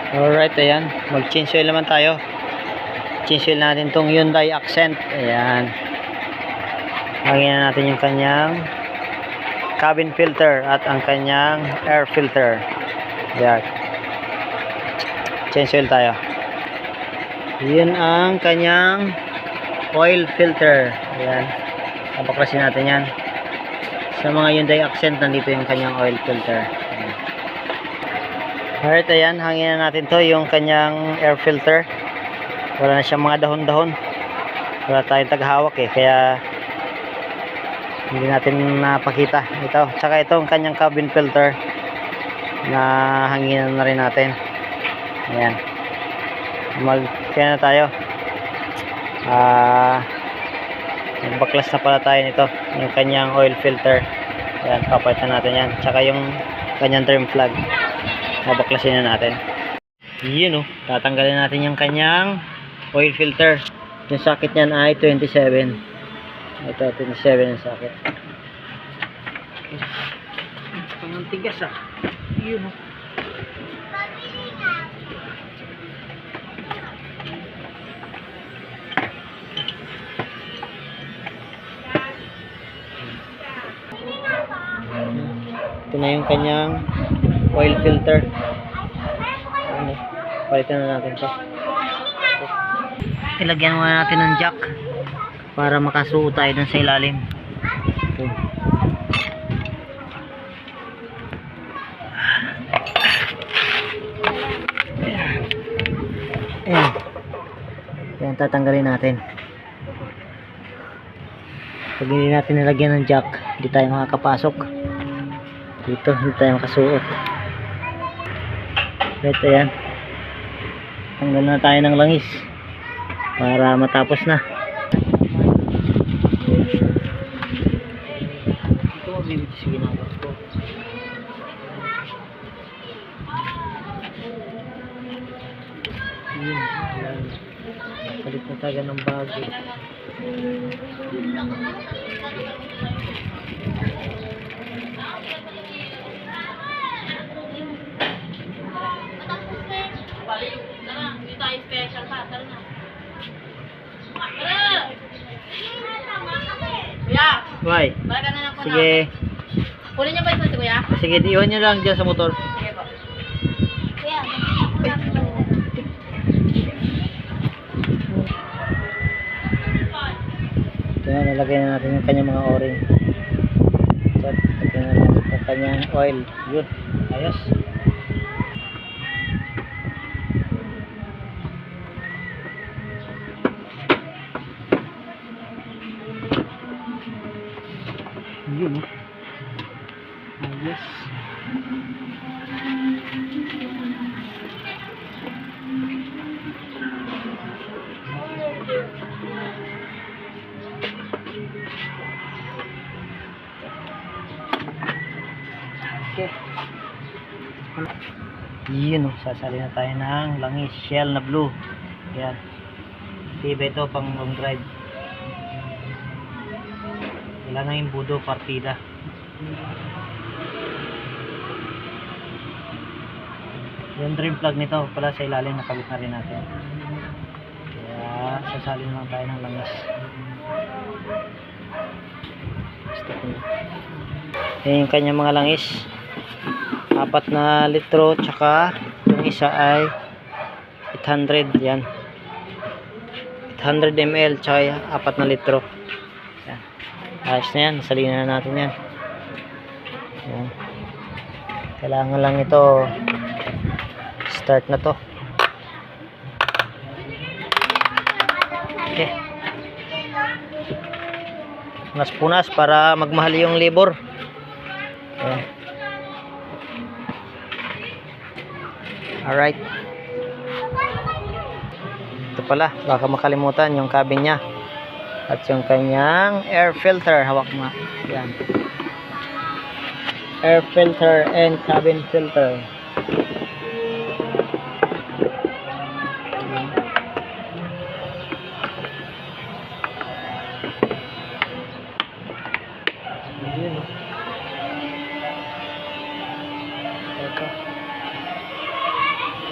Alright, ayan. Mag-change oil naman tayo. Change oil natin tong Hyundai Accent. Ayan. Hangin na natin yung kanyang cabin filter at ang kanyang air filter. Ayan. Change oil tayo. Yun ang kanyang oil filter. Ayan. Papaklasin natin yan. Sa mga Hyundai Accent, nandito yung kanyang oil filter. Ayan. Alright, ayan. Hangin na natin to yung kanyang air filter. Wala na siyang mga dahon-dahon. Wala tayong taghawak kaya hindi natin napakita ito. Tsaka ito ang kanyang cabin filter na hanginan na rin natin. Ayan. Kaya na tayo. Nagbaklas na pala tayo nito. Yung kanyang oil filter. Ayan, papalitan natin yan. Tsaka yung kanyang trim flag. Nabaklasin na natin. Yun tatanggalin natin yung kanyang oil filter. Yung socket niyan ay 27. Ito 27 yung socket. Pangang tigas Yun ito na yung kanyang oil filter. Palitan na natin ito. Ilagyan muna natin ng jack para makasuot tayo dun sa ilalim. Okay. Ayan. Ayan, tatanggalin natin. Pag hindi natin nilagyan ng jack, hindi tayo makakapasok dito, hindi tayo makasuot. Right, ayan. Tanggal na tayo ng langis para matapos na. Ito sige na ko. Ayan. Palit na tayo ng bago. Special pa, tara na. Kuya! Why? Balaga na lang po Sige. Kunin niyo ba ito, kuya? Sige, iwan nyo lang dyan sa motor. Sige po. Kuya, Kaya nalagay na natin yung kanyang mga o-ring. So, lagyan na natin yung kanyang oil. Yun. Ayos. Yun ayos. Okay. Yun sasali na tayo ng langis shell na blue. Yan. Tiba ito pang long drive. Wala na yung budo partida. Yung trim plug nito pala sa ilalim nakabit na rin natin. Kaya sasali na lang tayo ng langis. Stop na. Yan yung kanyang mga langis. 4 na litro tsaka yung isa ay 800. Yan. 800 ml tsaka 4 na litro. Yan. Ayos na yan. Salina na natin yan. Yan. Kailangan lang ito start na to. Okay. Punas-punas para magmahal yung labor. Yan. Alright. Ito pala, baka makalimutan yung cabin nya at yung kanyang air filter. Hawak mo. Yan. Air filter and cabin filter.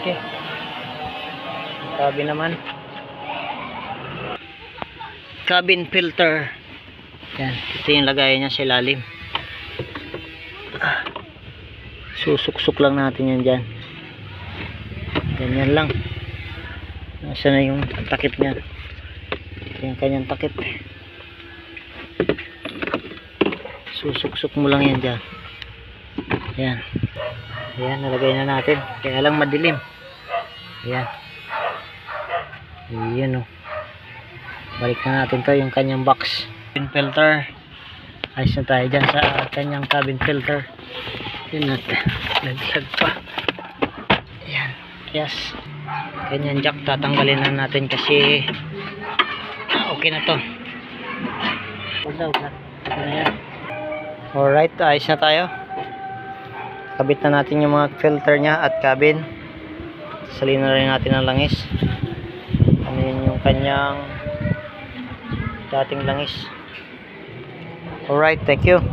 Okay. cabin naman. Cabin filter. Yan, ito yung lagayan niya sa ilalim. Susuksok lang natin yan dyan. Ganyan lang. Nasa na yung takip niya. Ito yung kanyang takip. Susuksok mo lang yan dyan. Yan. Ayan, nalagay na natin. Kaya lang madilim. Ayan. Ayan o. Balik na natin to yung kanyang box. Cabin filter. Ayos na tayo dyan sa kanyang cabin filter. Yun natin. Naglag pa. Ayan. Yes. Kanyang jack tatanggalin na natin kasi okay na to. Alright, ayos na tayo. Kabit na natin yung mga filter nya at cabin. Salin na rin natin ang langis. Ano yun yung kanyang dating langis. Alright, thank you.